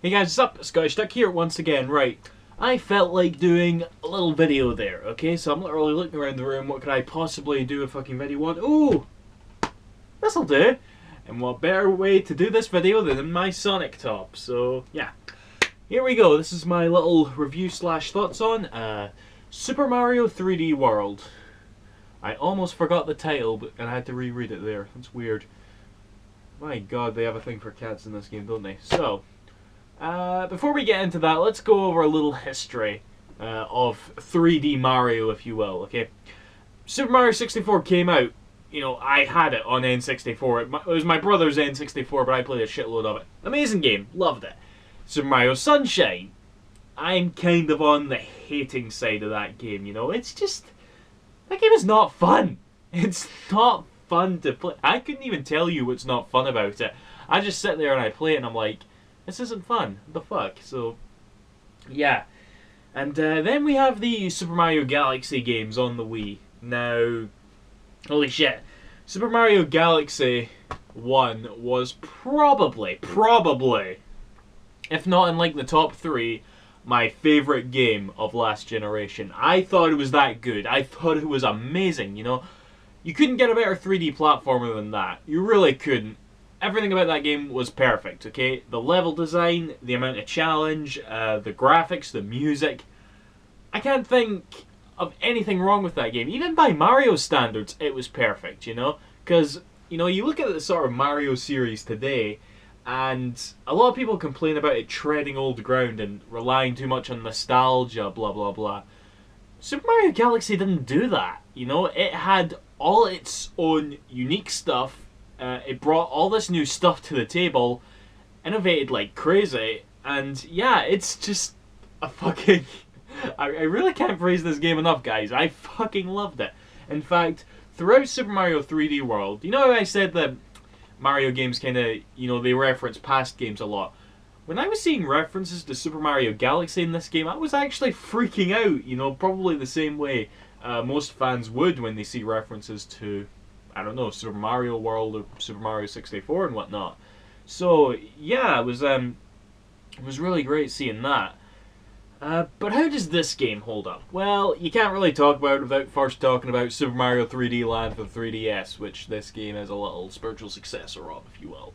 Hey guys, what's up? Scottish Duck here once again. Right, I felt like doing a little video there, okay? So I'm literally looking around the room, what could I possibly do a fucking video on? Ooh! This'll do! And what better way to do this video than in my Sonic top, so yeah. Here we go, this is my little review slash thoughts on Super Mario 3D World. I almost forgot the title, and I had to reread it there. That's weird. My god, they have a thing for cats in this game, don't they? So, before we get into that, let's go over a little history of 3D Mario, if you will, okay? Super Mario 64 came out. You know, I had it on N64. It was my brother's N64, but I played a shitload of it. Amazing game. Loved it. Super Mario Sunshine. I'm kind of on the hating side of that game, you know? It's just... that game is not fun. It's not fun to play. I couldn't even tell you what's not fun about it. I just sit there and I play it and I'm like, this isn't fun. What the fuck? So, yeah. And then we have the Super Mario Galaxy games on the Wii. Now, holy shit. Super Mario Galaxy 1 was probably, if not in like the top 3, my favourite game of last generation. I thought it was that good. I thought it was amazing, you know. You couldn't get a better 3D platformer than that. You really couldn't. Everything about that game was perfect, okay? The level design, the amount of challenge, the graphics, the music. I can't think of anything wrong with that game. Even by Mario standards, it was perfect, you know? Because, you know, you look at the sort of Mario series today, and a lot of people complain about it treading old ground and relying too much on nostalgia, blah, blah, blah. Super Mario Galaxy didn't do that, you know? It had all its own unique stuff. It brought all this new stuff to the table, innovated like crazy, and yeah, it's just a fucking... I really can't praise this game enough, guys. I fucking loved it. In fact, throughout Super Mario 3D World, you know how I said that Mario games kind of, you know, they reference past games a lot? When I was seeing references to Super Mario Galaxy in this game, I was actually freaking out, you know, probably the same way most fans would when they see references to, I don't know, Super Mario World or Super Mario 64 and whatnot. So, yeah, it was really great seeing that. But how does this game hold up? Well, you can't really talk about it without first talking about Super Mario 3D Land for 3DS, which this game is a little spiritual successor of, if you will.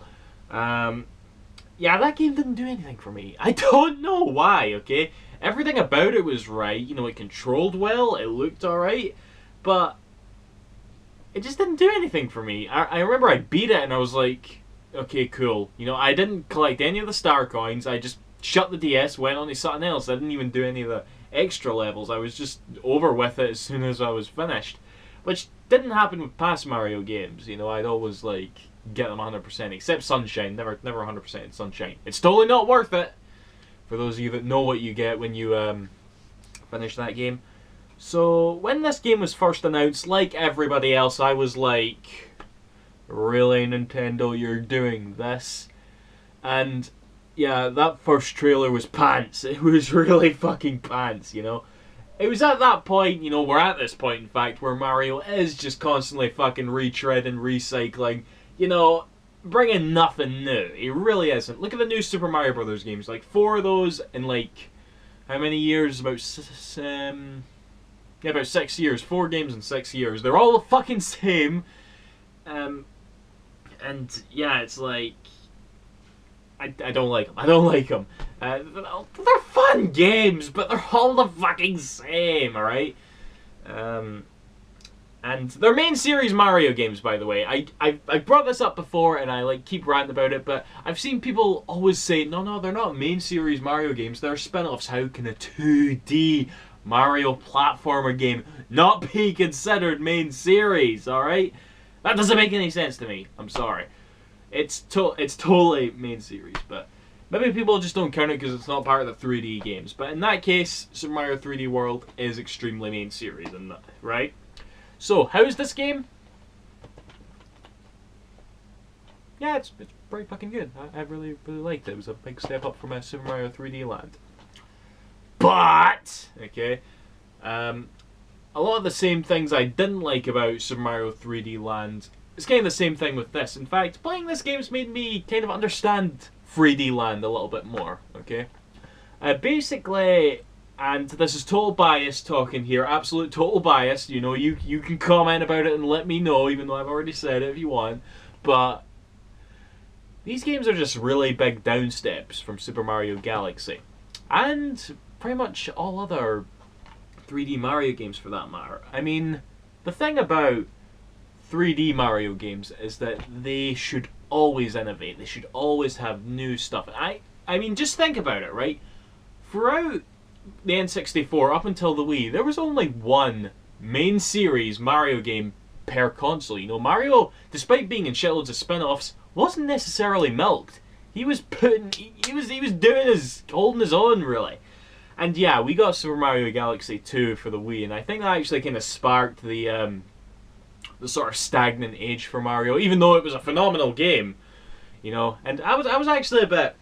Yeah, that game didn't do anything for me. I don't know why, okay? Everything about it was right. You know, it controlled well, it looked alright, but it just didn't do anything for me. I remember I beat it and I was like, okay, cool. You know, I didn't collect any of the star coins. I just shut the DS, went on to something else. I didn't even do any of the extra levels. I was just over with it as soon as I was finished. Which didn't happen with past Mario games. You know, I'd always, like, get them 100%. Except Sunshine. Never 100% in Sunshine. It's totally not worth it. For those of you that know what you get when you finish that game. So, when this game was first announced, like everybody else, I was like, really, Nintendo, you're doing this? And yeah, that first trailer was pants. It was really fucking pants, you know? It was at that point, you know, we're at this point, in fact, where Mario is just constantly fucking retreading, recycling, you know, bringing nothing new. He really isn't. Look at the new Super Mario Brothers games. Like, 4 of those in, like, how many years? About 6 years. 4 games in 6 years. They're all the fucking same. And, yeah, it's like... I don't like them. I don't like them. They're fun games, but they're all the fucking same, alright? And they're main series Mario games, by the way. I brought this up before, and I like keep ranting about it, but I've seen people always say, no, they're not main series Mario games. They're spin-offs. How can a 2D Mario platformer game not be considered main series, alright? That doesn't make any sense to me. I'm sorry. It's totally main series, but maybe people just don't count it because it's not part of the 3D games. But in that case, Super Mario 3D World is extremely main series, right? So, how's this game? Yeah, it's pretty fucking good. I really liked it. It was a big step up from Super Mario 3D Land. But, okay, a lot of the same things I didn't like about Super Mario 3D Land, it's kind of the same thing with this. In fact, playing this game's made me kind of understand 3D Land a little bit more, okay? Basically, and this is total bias talking here, absolute total bias, you know, you can comment about it and let me know, even though I've already said it if you want, but these games are just really big downsteps from Super Mario Galaxy. And pretty much all other 3D Mario games for that matter. I mean, the thing about 3D Mario games is that they should always innovate. They should always have new stuff. I mean, just think about it, right? Throughout the N64 up until the Wii, there was only one main series Mario game per console. You know, Mario, despite being in shitloads of spin-offs, wasn't necessarily milked. He was holding his own, really. And yeah, we got Super Mario Galaxy 2 for the Wii, and I think that actually kind of sparked the sort of stagnant age for Mario, even though it was a phenomenal game, you know. And I was actually a bit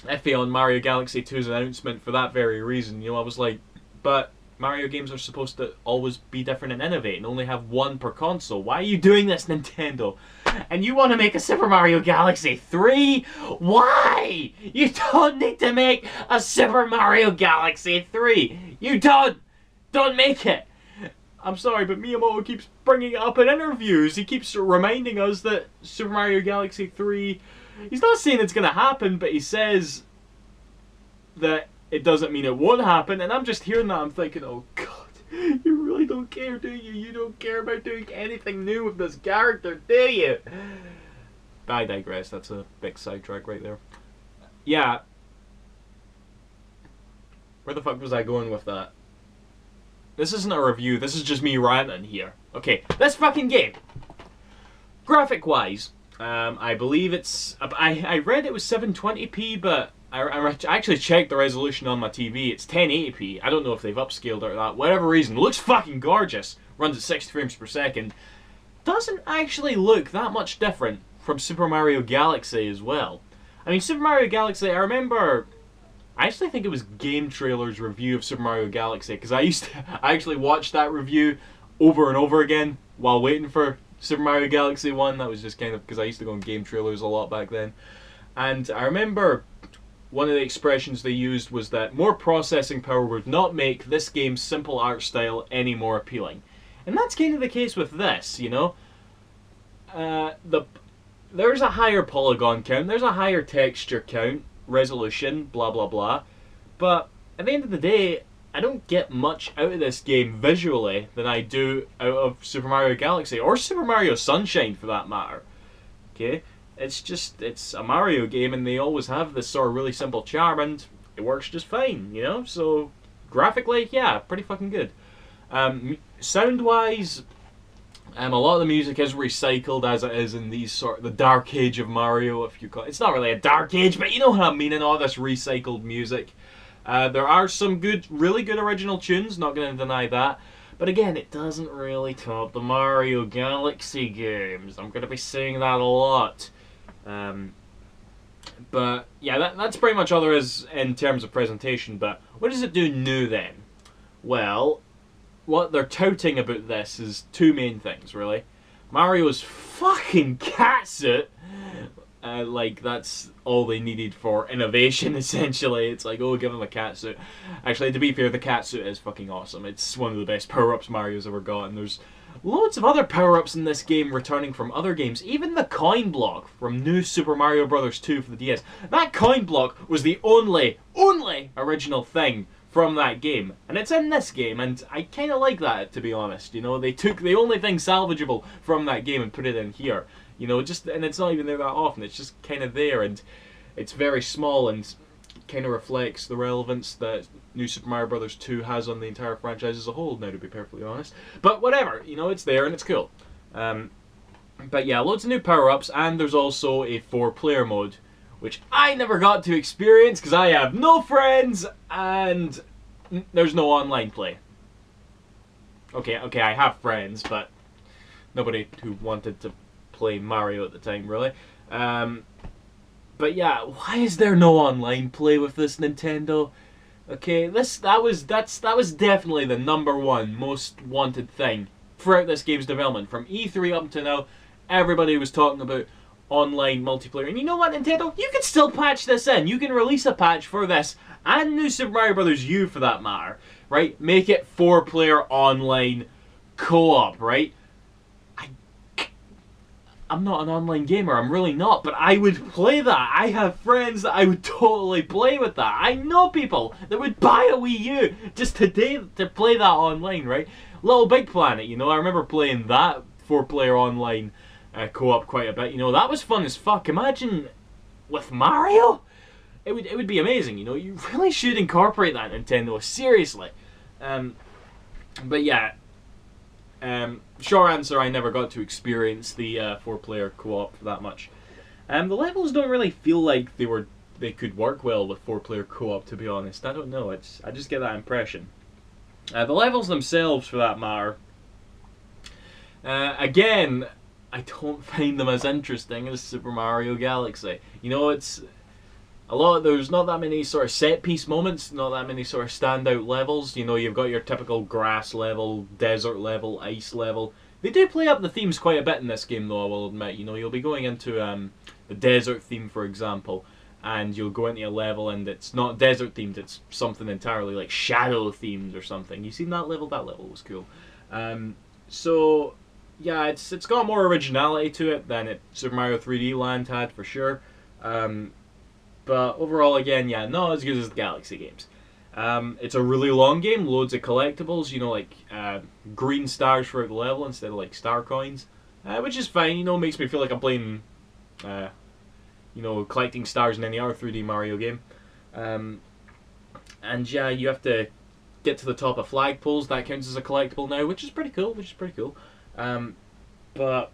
iffy on Mario Galaxy 2's announcement for that very reason. You know, I was like, but Mario games are supposed to always be different and innovate and only have one per console. Why are you doing this, Nintendo? And you want to make a Super Mario Galaxy 3? Why? You don't need to make a Super Mario Galaxy 3. You don't. Don't make it. I'm sorry, but Miyamoto keeps bringing it up in interviews. He keeps reminding us that Super Mario Galaxy 3... He's not saying it's going to happen, but he says that it doesn't mean it won't happen. And I'm just hearing that, I'm thinking, oh god, you really don't care, do you? You don't care about doing anything new with this character, do you? But I digress, that's a big sidetrack right there. Yeah. Where the fuck was I going with that? This isn't a review, this is just me ranting here. Okay, this fucking game. Graphic-wise, I believe it's... I read it was 720p, but I actually checked the resolution on my TV. It's 1080p. I don't know if they've upscaled it or that. Whatever reason, it looks fucking gorgeous. Runs at 60 frames per second. Doesn't actually look that much different from Super Mario Galaxy as well. I mean, Super Mario Galaxy, I remember... I actually think it was Game Trailer's review of Super Mario Galaxy, because I actually watched that review over and over again while waiting for Super Mario Galaxy 1. That was just kind of because I used to go on Game Trailers a lot back then. And I remember one of the expressions they used was that more processing power would not make this game's simple art style any more appealing. And that's kind of the case with this, you know? There's a higher polygon count, there's a higher texture count, resolution, blah blah blah. But at the end of the day, I don't get much out of this game visually than I do out of Super Mario Galaxy, or Super Mario Sunshine for that matter. Okay? It's a Mario game and they always have this sort of really simple charm and it works just fine, you know? So, graphically, yeah, pretty fucking good. Sound-wise, a lot of the music is recycled as it is in these the dark age of Mario, if you call it. It's not really a dark age, but you know what I mean, in all this recycled music. There are some really good original tunes, not going to deny that. But again, it doesn't really top the Mario Galaxy games. I'm going to be saying that a lot. But yeah, that's pretty much all there is in terms of presentation. But what does it do new then? Well, what they're touting about this is two main things, really. Mario's fucking catsuit. Like, that's all they needed for innovation, essentially. It's like, oh, give him a catsuit. Actually, to be fair, the catsuit is fucking awesome. It's one of the best power-ups Mario's ever got, and there's loads of other power-ups in this game returning from other games. Even the coin block from New Super Mario Bros. 2 for the DS. That coin block was the only original thing from that game. And it's in this game, and I kind of like that, to be honest. You know, they took the only thing salvageable from that game and put it in here. You know, and it's not even there that often, it's just kind of there, and it's very small and kind of reflects the relevance that New Super Mario Bros. 2 has on the entire franchise as a whole, now to be perfectly honest. But whatever, you know, it's there and it's cool. But yeah, loads of new power-ups, and there's also a 4-player mode, which I never got to experience because I have no friends, and there's no online play. Okay, I have friends, but nobody who wanted to play Mario at the time, really. But yeah, why is there no online play with this, Nintendo? Okay, that was definitely the #1 most wanted thing throughout this game's development. From E3 up to now, everybody was talking about, online multiplayer. And you know what, Nintendo? You can still patch this in. You can release a patch for this and New Super Mario Bros. U for that matter, right? Make it 4-player online co-op, right? I'm not an online gamer, I'm really not, but I would play that. I have friends that I would totally play with that. I know people that would buy a Wii U just today to play that online, right? Little Big Planet, you know, I remember playing that 4-player online co-op quite a bit. You know, that was fun as fuck. Imagine with Mario? It would be amazing, you know. You really should incorporate that, Nintendo, seriously. But yeah, short answer, I never got to experience the 4-player co-op that much. The levels don't really feel like they could work well with 4-player co-op, to be honest. I don't know. I just get that impression. The levels themselves, for that matter, again, I don't find them as interesting as Super Mario Galaxy. You know, there's not that many sort of set-piece moments, not that many sort of standout levels. You know, you've got your typical grass level, desert level, ice level. They do play up the themes quite a bit in this game, though, I will admit. You know, you'll be going into the desert theme, for example, and you'll go into a level and it's not desert themed, it's something entirely like shadow themed or something. You seen that level? That level was cool. So, yeah, it's got more originality to it than Super Mario 3D Land had, for sure. But overall, again, yeah, not as good as the Galaxy games. It's a really long game, loads of collectibles, you know, like green stars throughout the level instead of like star coins, which is fine, you know, makes me feel like I'm playing, you know, collecting stars in any other 3D Mario game. And yeah, you have to get to the top of flagpoles, that counts as a collectible now, which is pretty cool, but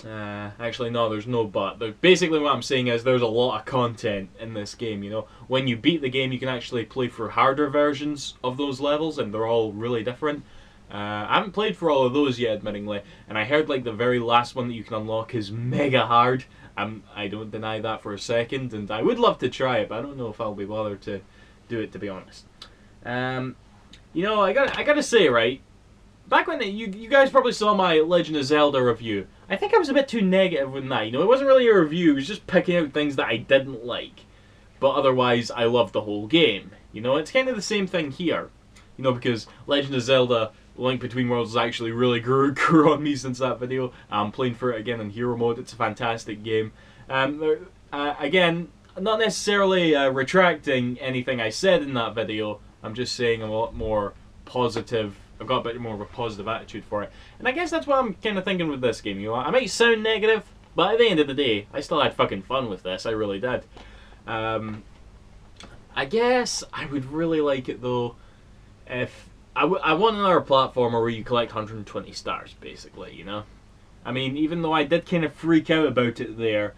actually, no, there's no but. Basically, what I'm saying is there's a lot of content in this game, you know. When you beat the game, you can actually play for harder versions of those levels, and they're all really different. I haven't played for all of those yet, admittingly, and I heard, like, the very last one that you can unlock is mega hard. I don't deny that for a second, and I would love to try it, but I don't know if I'll be bothered to do it, to be honest. You know, I gotta say, right, back when you guys probably saw my Legend of Zelda review, I think I was a bit too negative with that. You know, it wasn't really a review, it was just picking out things that I didn't like. But otherwise, I loved the whole game. You know, it's kind of the same thing here. You know, because Legend of Zelda Link Between Worlds has actually really grew on me since that video. I'm playing for it again in hero mode. It's a fantastic game. Again, not necessarily retracting anything I said in that video. I'm just saying a lot more positive. I've got a bit more of a positive attitude for it. And I guess that's what I'm kind of thinking with this game. You know, I might sound negative, but at the end of the day, I still had fucking fun with this. I really did. I guess I would really like it, though, if... I want another platformer where you collect 120 stars, basically, you know? I mean, even though I did kind of freak out about it there,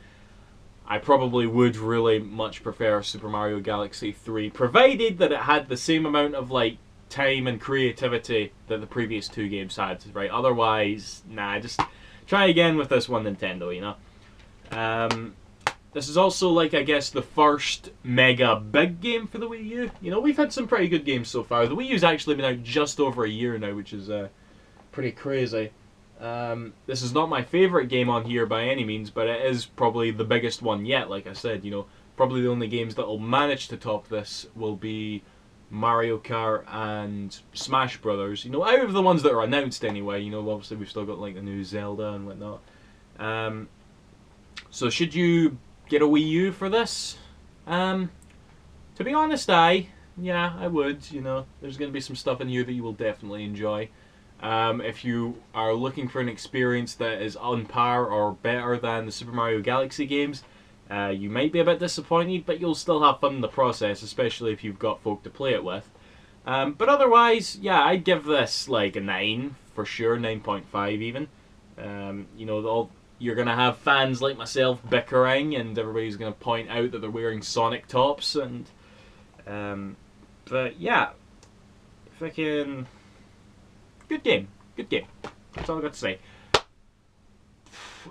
I probably would really much prefer Super Mario Galaxy 3, provided that it had the same amount of, like, time and creativity that the previous two games had, right? Otherwise, nah, just try again with this one, Nintendo, you know? This is also, like, I guess, the first mega big game for the Wii U. You know, we've had some pretty good games so far. The Wii U's actually been out just over a year now, which is pretty crazy. This is not my favourite game on here by any means, but it is probably the biggest one yet, like I said. You know, probably the only games that will manage to top this will be Mario Kart and Smash Brothers. You know, out of the ones that are announced anyway. You know, obviously we've still got, like, the new Zelda and whatnot. So should you get a Wii U for this? To be honest, yeah, I would. You know, there's going to be some stuff in here that you will definitely enjoy. If you are looking for an experience that is on par or better than the Super Mario Galaxy games, you might be a bit disappointed, but you'll still have fun in the process, especially if you've got folk to play it with. But otherwise, yeah, I'd give this like a 9 for sure, 9.5 even. You know, you're going to have fans like myself bickering, and everybody's going to point out that they're wearing Sonic tops, and but yeah, freaking good game. That's all I got to say.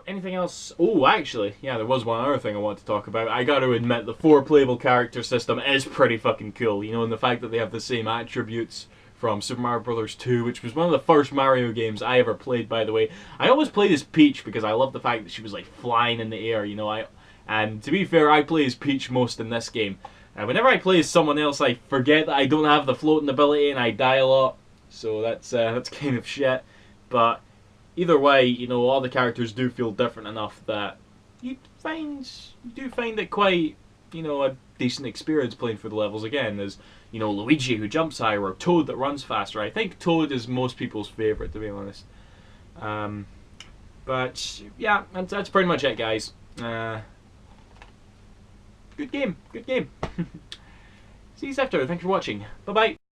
Anything else? Oh, actually, yeah, there was one other thing I wanted to talk about. I got to admit, the 4 playable character system is pretty fucking cool. You know, and the fact that they have the same attributes from Super Mario Bros. 2, which was one of the first Mario games I ever played, by the way. I always played as Peach because I love the fact that she was like flying in the air, you know. And to be fair, I play as Peach most in this game. And whenever I play as someone else, I forget that I don't have the floating ability and I die a lot. So that's kind of shit. But either way, you know, all the characters do feel different enough that you do find it quite, you know, a decent experience playing through the levels again. There's, you know, Luigi who jumps higher, or Toad that runs faster. I think Toad is most people's favourite, to be honest. But yeah, that's pretty much it, guys. Good game, good game. See you after. Thanks for watching. Bye bye.